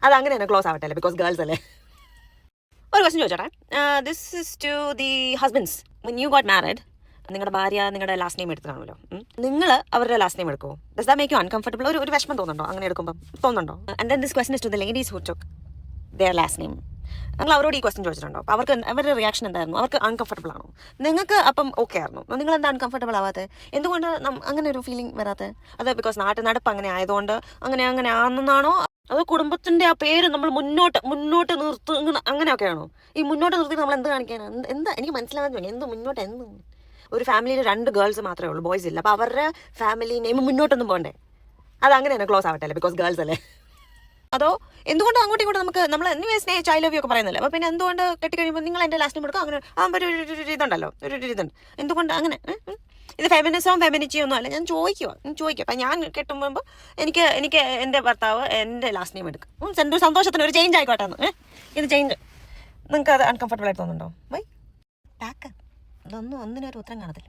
അത് അങ്ങനെ തന്നെ ക്ലോസ് ആവട്ടെ അല്ലേ, ബിക്കോസ് ഗേൾസ് അല്ലേ. ഒരു ക്വസ്റ്റ്യൻ ചോദിച്ചോട്ടെ. This is to the husbands. When you got married, നിങ്ങളുടെ ഭാര്യ നിങ്ങളുടെ ലാസ്റ്റ് നെയിം എടുത്ത് കാണുമല്ലോ, നിങ്ങൾ അവരുടെ ലാസ്റ്റ് നെയിം എടുക്കുമോ? Does that make you uncomfortable? ഒരു വിഷമം തോന്നുന്നുണ്ടോ അങ്ങനെ എടുക്കുമ്പോൾ? തോന്നുന്നുണ്ടോ? And then this question is to the ladies who took their last name. നിങ്ങൾ അവരോട് ഈ ക്വസ്റ്റ്യൻ ചോദിച്ചിട്ടുണ്ടോ? അപ്പോൾ അവരുടെ റിയാക്ഷൻ എന്തായിരുന്നു? അവർക്ക് അൺകംഫർട്ടബിൾ ആണോ? നിങ്ങൾക്ക് അപ്പം ഓക്കെ ആയിരുന്നു, നിങ്ങൾ എന്താ അൺകംഫർട്ടബിൾ ആവാത്തത്? എന്തുകൊണ്ട് അങ്ങനെ ഒരു ഫീലിംഗ് വരാത്തത്? അത് ബിക്കോസ് നടപ്പ് അങ്ങനെ ആയതുകൊണ്ട് അങ്ങനെ ആണെന്നാണോ? അതോ കുടുംബത്തിന്റെ ആ പേര് നമ്മൾ മുന്നോട്ട് നിർത്തുന്ന അങ്ങനെയൊക്കെയാണോ? ഈ മുന്നോട്ട് നിർത്തി നമ്മൾ എന്ത് കാണിക്കാനാണ്? എന്താ എനിക്ക് മനസ്സിലാകാൻ എന്ത് മുന്നോട്ട്? ഒരു ഫാമിലിയിൽ 2 ഗേൾസ് മാത്രമേ ഉള്ളൂ, ബോയ്സ് ഇല്ല. അപ്പോൾ അവരുടെ ഫാമിലി നെയിം മുന്നോട്ടൊന്നും പോകണ്ടേ? അത് അങ്ങനെ തന്നെ ക്ലോസ് ആവട്ടെ അല്ലേ, ബിക്കോസ് ഗേൾസ് അല്ലേ. അതോ എന്തുകൊണ്ട് അങ്ങോട്ടും ഇങ്ങോട്ടും നമുക്ക് എന്തെങ്കിലും സ്നേഹിച്ച് ഐ ലവ് യു ഒക്കെ പറയുന്നില്ല. അപ്പോൾ പിന്നെ എന്തുകൊണ്ട് കെട്ടിക്കഴിയുമ്പോൾ നിങ്ങൾ എൻ്റെ ലാസ്റ്റ് നെയിം എടുക്കുക? അങ്ങനെ ഒരു ഇതുണ്ടല്ലോ, ഒരു ഇതുണ്ട്. എന്തുകൊണ്ട് അങ്ങനെ? ഇത് ഫെമിനിസവും ഫെമിനിറ്റിയും ഒന്നും അല്ല. ഞാൻ ചോദിക്കുക. അപ്പം ഞാൻ കെട്ടുമ്പോൾ എനിക്ക് എൻ്റെ ഭർത്താവ് എൻ്റെ ലാസ്റ്റ് നെയിം എടുക്കും. എൻ്റെ സന്തോഷത്തിന് ഒരു ചേഞ്ച് ആയിക്കോട്ടെ എന്ന്. ഇത് ചേഞ്ച് നിങ്ങൾക്ക് അത് അൺകംഫർട്ടബിൾ ആയിട്ട് തോന്നുന്നുണ്ടോ? ബൈ ടാക്ക്. ഇതൊന്നും ഒന്നിനൊരു ഉത്തരം കാണത്തില്ല.